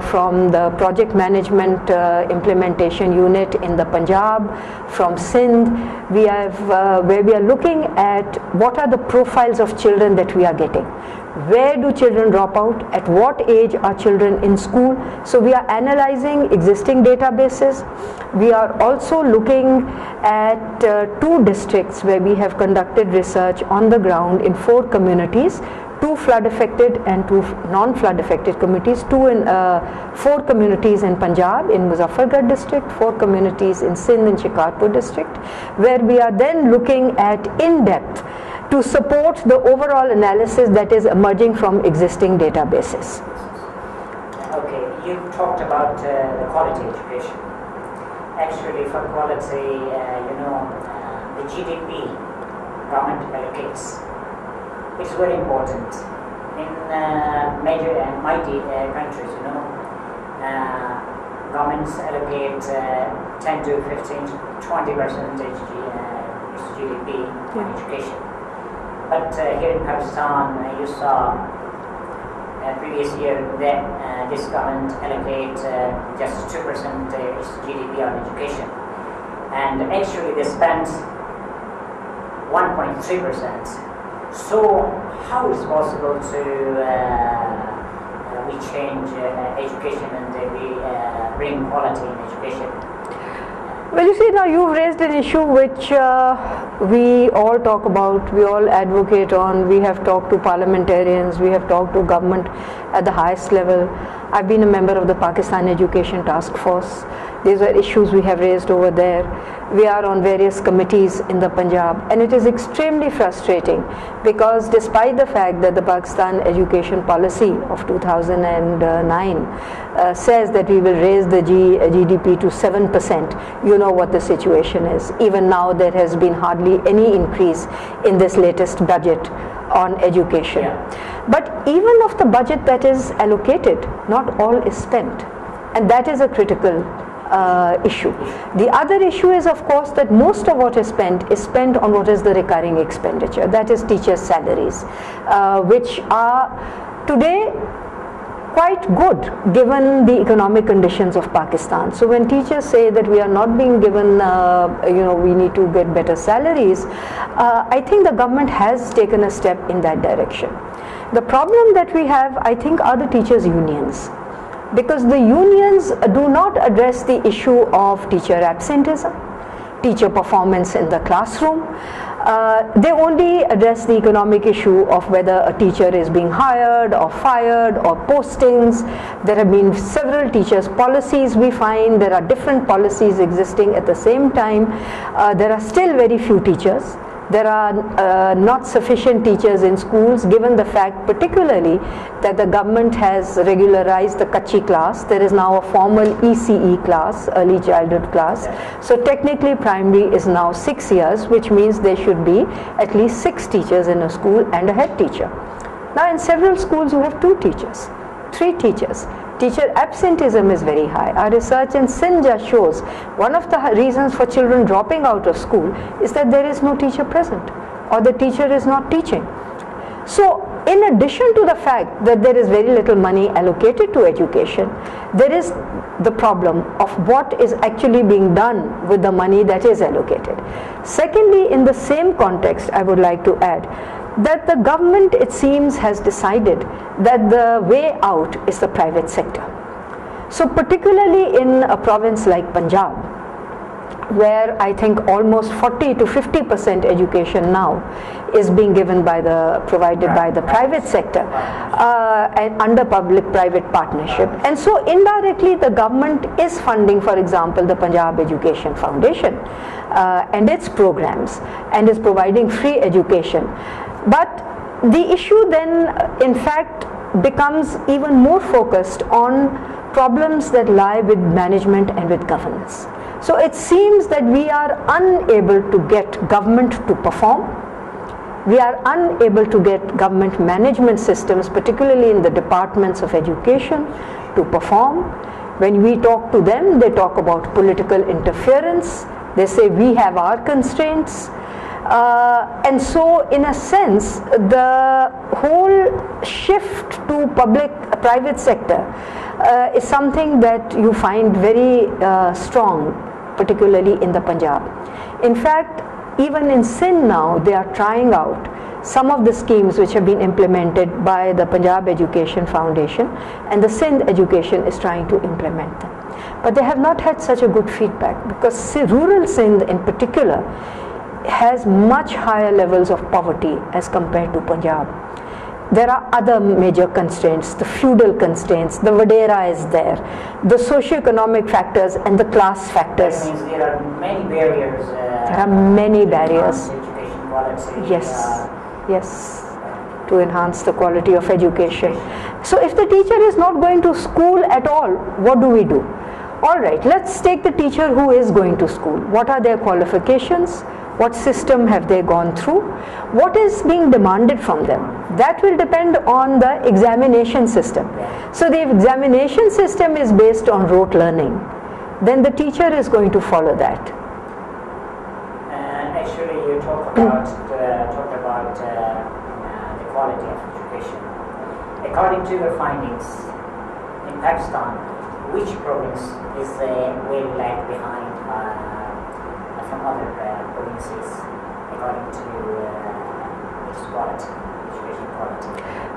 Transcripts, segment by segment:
from the project management implementation unit in the Punjab, from Sindh. We have where we are looking at what are the profiles of children that we are getting. Where do children drop out? At what age are children in school? So we are analyzing existing databases. We are also looking at 2 districts where we have conducted research on the ground in 4 communities, 2 flood affected and 2 non-flood affected communities, 4 communities in Punjab in Muzaffargarh district, 4 communities in Sindh and Shikarpur district, where we are then looking at in-depth to support the overall analysis that is emerging from existing databases. Okay, you talked about the quality education. Actually, for quality, the GDP government allocates. It's very important. In major and mighty countries, governments allocate 10 to 15 to 20% GDP on education. But here in Pakistan, you saw previous year that this government allocate just 2% GDP on education, and actually they spent 1.3%. So how is possible to we change education and we bring quality in education? Well, you see, now you've raised an issue which we all talk about, we all advocate on. We have talked to parliamentarians, we have talked to government at the highest level. I've been a member of the Pakistan Education Task Force. These are issues we have raised over there. We are on various committees in the Punjab, and it is extremely frustrating because despite the fact that the Pakistan education policy of 2009 says that we will raise the GDP to 7%, you know what the situation is. Even now there has been hardly any increase in this latest budget on education. Yeah. But even of the budget that is allocated, not all is spent, and that is a critical issue. The other issue is, of course, that most of what is spent on what is the recurring expenditure, that is teachers' salaries, which are today quite good given the economic conditions of Pakistan. So when teachers say that we are not being given, we need to get better salaries, I think the government has taken a step in that direction. The problem that we have, I think, are the teachers' unions, because the unions do not address the issue of teacher absenteeism, teacher performance in the classroom. They only address the economic issue of whether a teacher is being hired or fired or postings. There have been several teachers' policies. We find there are different policies existing at the same time. There are still very few teachers. There are not sufficient teachers in schools, given the fact particularly that the government has regularized the Kachi class. There is now a formal ECE class, early childhood class. So technically primary is now 6 years, which means there should be at least 6 teachers in a school and a head teacher. Now in several schools you have 2 teachers, 3 teachers. Teacher absenteeism is very high. Our research in Sindh shows one of the reasons for children dropping out of school is that there is no teacher present or the teacher is not teaching. So in addition to the fact that there is very little money allocated to education, there is the problem of what is actually being done with the money that is allocated. Secondly, in the same context, I would like to add that the government, it seems, has decided that the way out is the private sector. So particularly in a province like Punjab, where I think almost 40 to 50% education now is being provided by the private sector and under public-private partnership. And so indirectly the government is funding, for example, the Punjab Education Foundation and its programs, and is providing free education. But the issue then, in fact, becomes even more focused on problems that lie with management and with governance. So it seems that we are unable to get government to perform. We are unable to get government management systems, particularly in the departments of education, to perform. When we talk to them, they talk about political interference. They say we have our constraints. And so in a sense, the whole shift to private sector is something that you find very strong, particularly in the Punjab. In fact, even in Sindh now, they are trying out some of the schemes which have been implemented by the Punjab Education Foundation, and the Sindh Education is trying to implement them. But they have not had such a good feedback, because rural Sindh in particular has much higher levels of poverty as compared to Punjab. There are other major constraints, the feudal constraints, the Vadera is there, the socio-economic factors and the class factors. That means there are many barriers. There are many barriers. Education quality. Yes, yes, to enhance the quality of education. So if the teacher is not going to school at all, what do we do? All right, let's take the teacher who is going to school. What are their qualifications? What system have they gone through? What is being demanded from them? That will depend on the examination system. So the examination system is based on rote learning. Then the teacher is going to follow that. Actually, you talked about the quality of education. According to your findings, in Pakistan, which province is way lag behind from other provinces according to its quality, education quality?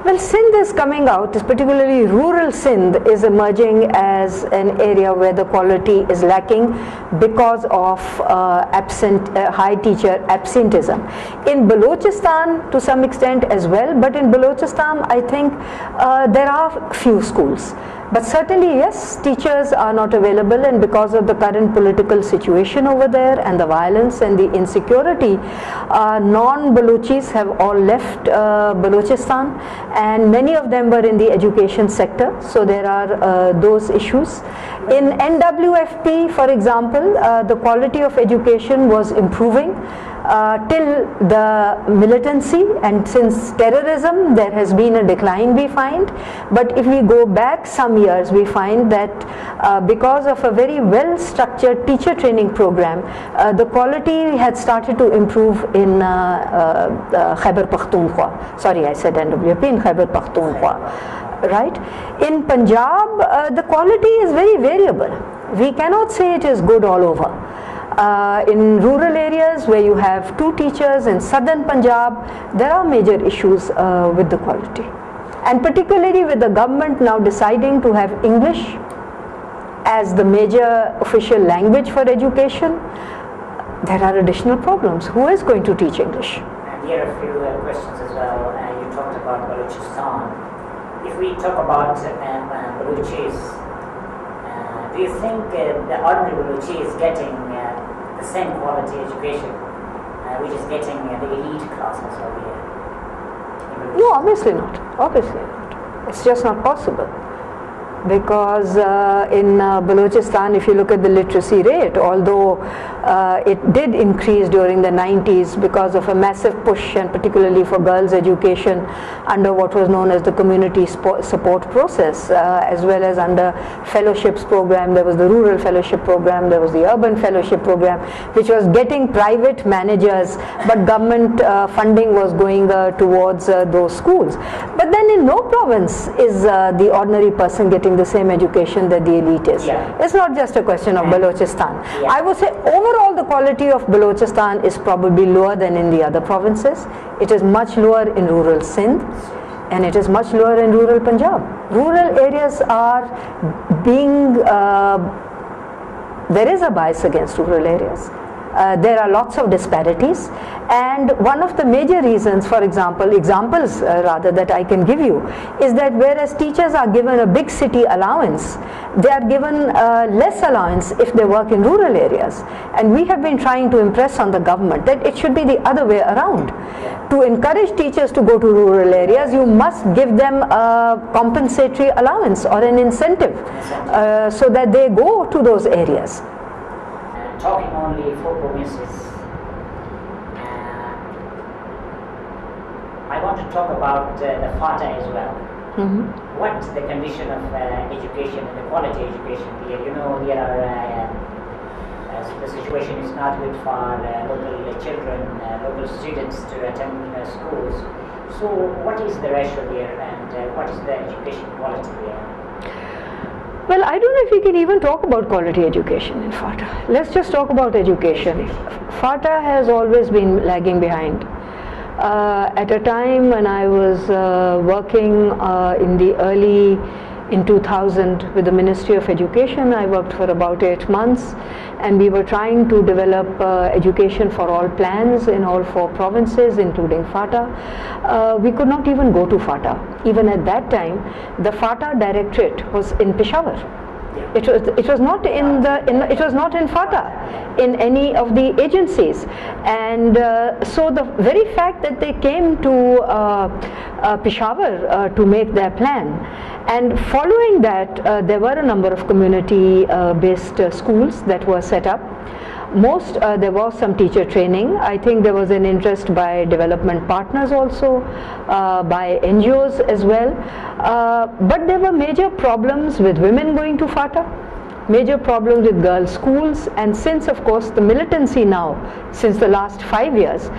Well, Sindh is coming out, particularly rural Sindh is emerging as an area where the quality is lacking because of high teacher absenteeism. In Balochistan to some extent as well, but in Balochistan I think there are few schools. But certainly, yes, teachers are not available, and because of the current political situation over there and the violence and the insecurity, non-Balochis have all left Balochistan, and many of them were in the education sector, so there are those issues. In NWFP, for example, the quality of education was improving till the militancy, and since terrorism there has been a decline, we find. But if we go back some years, we find that because of a very well structured teacher training program, the quality had started to improve in Khyber Pakhtunkhwa. Sorry, I said NWFP, in Khyber Pakhtunkhwa. Right? In Punjab, the quality is very variable. We cannot say it is good all over. In rural areas where you have two teachers in southern Punjab, there are major issues with the quality. And particularly with the government now deciding to have English as the major official language for education, there are additional problems. Who is going to teach English? And here are a few questions as well. You talked about Balochistan. If we talk about Balochis, do you think the ordinary Balochi is getting the same quality education which is getting the elite classes over here? No, obviously not. Obviously not. It's just not possible. Because in Balochistan, if you look at the literacy rate, although it did increase during the 90s because of a massive push, and particularly for girls' education under what was known as the community support process, as well as under fellowships program. There was the rural fellowship program, there was the urban fellowship program, which was getting private managers, but government funding was going towards those schools. But then in no province is the ordinary person getting the same education that the elite is. Yeah. It's not just a question of Balochistan. Yeah. I would say overall the quality of Balochistan is probably lower than in the other provinces. It is much lower in rural Sindh, and it is much lower in rural Punjab. Rural areas are being, there is a bias against rural areas. There are lots of disparities, and one of the major reasons, for example, examples rather that I can give you, is that whereas teachers are given a big city allowance, they are given less allowance if they work in rural areas. And we have been trying to impress on the government that it should be the other way around. To encourage teachers to go to rural areas, you must give them a compensatory allowance or an incentive so that they go to those areas. Talking only for provinces, I want to talk about the FATA as well. Mm-hmm. What the condition of education and the quality education here? You know, there are the situation is not good for local children, local students to attend schools. So what is the ratio there, and what is the education quality there? Well, I don't know if we can even talk about quality education in FATA. Let's just talk about education. FATA has always been lagging behind. At a time when I was working in 2000 with the Ministry of Education, I worked for about 8 months, and we were trying to develop education for all plans in all 4 provinces, including FATA. We could not even go to FATA. Even at that time, the FATA directorate was in Peshawar. It was not in FATA, in any of the agencies, and so the very fact that they came to Peshawar to make their plan, and following that there were a number of community based schools that were set up. There was some teacher training. I think there was an interest by development partners also, by NGOs as well, but there were major problems with women going to FATA, major problems with girls' schools, and since of course the militancy now, since the last 5 years,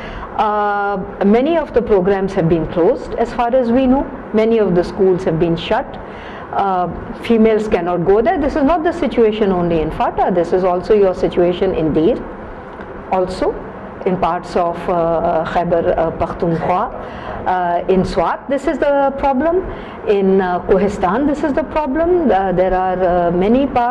many of the programs have been closed as far as we know. Many of the schools have been shut. Females cannot go there. This is not the situation only in FATA, this is also your situation in Dir, also in parts of Khyber Pakhtunkhwa, in Swat this is the problem, in Kohistan this is the problem. There are many parts